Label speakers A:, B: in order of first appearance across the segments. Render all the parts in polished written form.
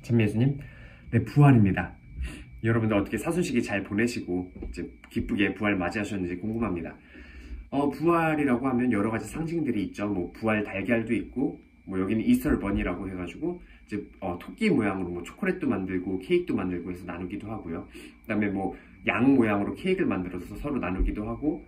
A: 참 예수님, 네, 부활입니다. 여러분들 어떻게 사순시기 잘 보내시고 이제 기쁘게 부활 맞이하셨는지 궁금합니다. 부활이라고 하면 여러 가지 상징들이 있죠. 뭐 부활 달걀도 있고, 뭐 여기는 이스터 버니라고 해가지고 이제 토끼 모양으로 뭐 초콜릿도 만들고 케이크도 만들고 해서 나누기도 하고요. 그다음에 뭐 양 모양으로 케이크를 만들어서 서로 나누기도 하고,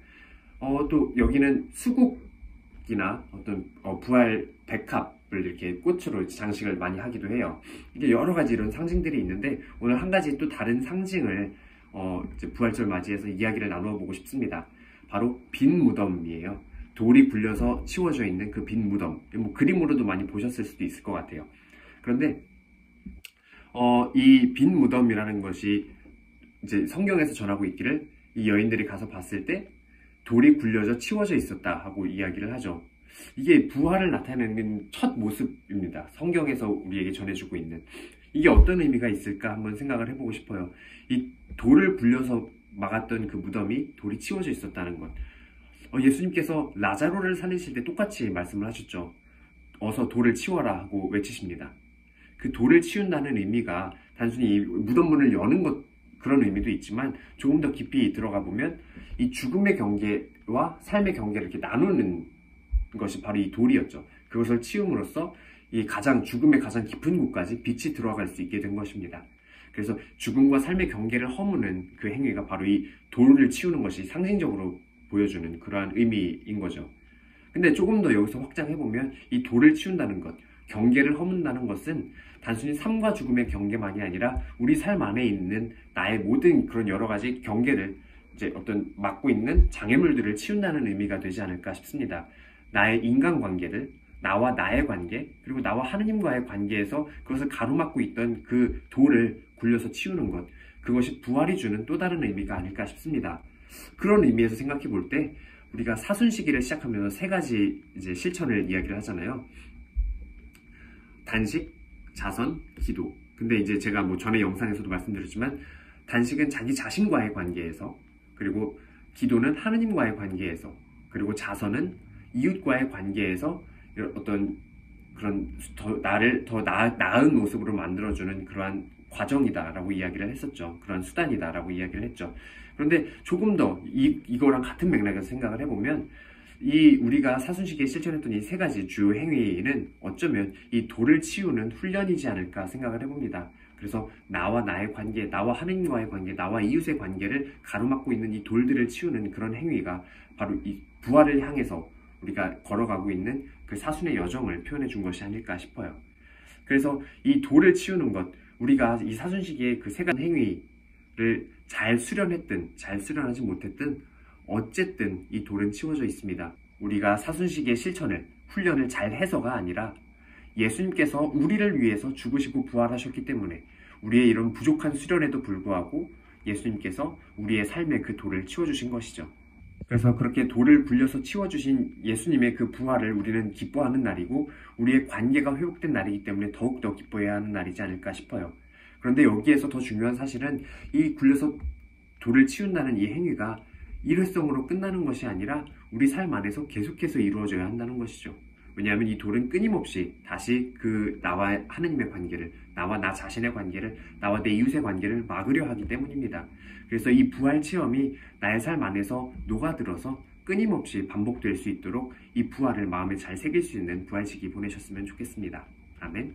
A: 또 여기는 수국이나 어떤 부활 백합을 이렇게 꽃으로 장식을 많이 하기도 해요. 이게 여러 가지 이런 상징들이 있는데, 오늘 한 가지 또 다른 상징을 이제 부활절 맞이해서 이야기를 나누어 보고 싶습니다. 바로 빈 무덤이에요. 돌이 굴려서 치워져 있는 그 빈 무덤. 뭐 그림으로도 많이 보셨을 수도 있을 것 같아요. 그런데 이 빈 무덤이라는 것이 이제 성경에서 전하고 있기를, 이 여인들이 가서 봤을 때 돌이 굴려져 치워져 있었다 하고 이야기를 하죠. 이게 부활을 나타내는 첫 모습입니다. 성경에서 우리에게 전해주고 있는. 이게 어떤 의미가 있을까 한번 생각을 해보고 싶어요. 이 돌을 굴려서 막았던 그 무덤이 돌이 치워져 있었다는 것. 예수님께서 라자로를 살리실 때 똑같이 말씀을 하셨죠. 어서 돌을 치워라 하고 외치십니다. 그 돌을 치운다는 의미가 단순히 이 무덤 문을 여는 것, 그런 의미도 있지만, 조금 더 깊이 들어가 보면 이 죽음의 경계와 삶의 경계를 이렇게 나누는 것이 바로 이 돌이었죠. 그것을 치움으로써 이 죽음의 가장 깊은 곳까지 빛이 들어갈 수 있게 된 것입니다. 그래서 죽음과 삶의 경계를 허무는 그 행위가 바로 이 돌을 치우는 것이 상징적으로 보여주는 그러한 의미인 거죠. 근데 조금 더 여기서 확장해보면, 이 돌을 치운다는 것, 경계를 허문다는 것은 단순히 삶과 죽음의 경계만이 아니라 우리 삶 안에 있는 나의 모든 그런 여러 가지 경계를, 이제 어떤 막고 있는 장애물들을 치운다는 의미가 되지 않을까 싶습니다. 나의 인간관계들, 나와 나의 관계, 그리고 나와 하느님과의 관계에서 그것을 가로막고 있던 그 돌을 굴려서 치우는 것, 그것이 부활이 주는 또 다른 의미가 아닐까 싶습니다. 그런 의미에서 생각해 볼 때, 우리가 사순시기를 시작하면서 세 가지 이제 실천을 이야기를 하잖아요. 단식, 자선, 기도. 근데 이제 제가 뭐 전에 영상에서도 말씀드렸지만, 단식은 자기 자신과의 관계에서, 그리고 기도는 하느님과의 관계에서, 그리고 자선은 이웃과의 관계에서 어떤 그런 나를 더 나은 모습으로 만들어주는 그러한 과정이다라고 이야기를 했었죠. 그런 수단이다라고 이야기를 했죠. 그런데 조금 더 이거랑 같은 맥락에서 생각을 해보면, 우리가 사순시기에 실천했던 이 세 가지 주요 행위는 어쩌면 이 돌을 치우는 훈련이지 않을까 생각을 해봅니다. 그래서 나와 나의 관계, 나와 하느님과의 관계, 나와 이웃의 관계를 가로막고 있는 이 돌들을 치우는 그런 행위가 바로 이 부활을 향해서 우리가 걸어가고 있는 그 사순의 여정을 표현해 준 것이 아닐까 싶어요. 그래서 이 돌을 치우는 것, 우리가 이 사순시기에 그 세 가지 행위를 잘 수련했든 잘 수련하지 못했든 어쨌든 이 돌은 치워져 있습니다. 우리가 사순시기의 실천을, 훈련을 잘 해서가 아니라 예수님께서 우리를 위해서 죽으시고 부활하셨기 때문에, 우리의 이런 부족한 수련에도 불구하고 예수님께서 우리의 삶의 그 돌을 치워주신 것이죠. 그래서 그렇게 돌을 굴려서 치워주신 예수님의 그 부활을 우리는 기뻐하는 날이고, 우리의 관계가 회복된 날이기 때문에 더욱더 기뻐해야 하는 날이지 않을까 싶어요. 그런데 여기에서 더 중요한 사실은, 이 굴려서 돌을 치운다는 이 행위가 일회성으로 끝나는 것이 아니라 우리 삶 안에서 계속해서 이루어져야 한다는 것이죠. 왜냐하면 이 돌은 끊임없이 다시 나와 하느님의 관계를, 나와 나 자신의 관계를, 나와 내 이웃의 관계를 막으려 하기 때문입니다. 그래서 이 부활 체험이 나의 삶 안에서 녹아들어서 끊임없이 반복될 수 있도록 이 부활을 마음에 잘 새길 수 있는 부활 시기 보내셨으면 좋겠습니다. 아멘.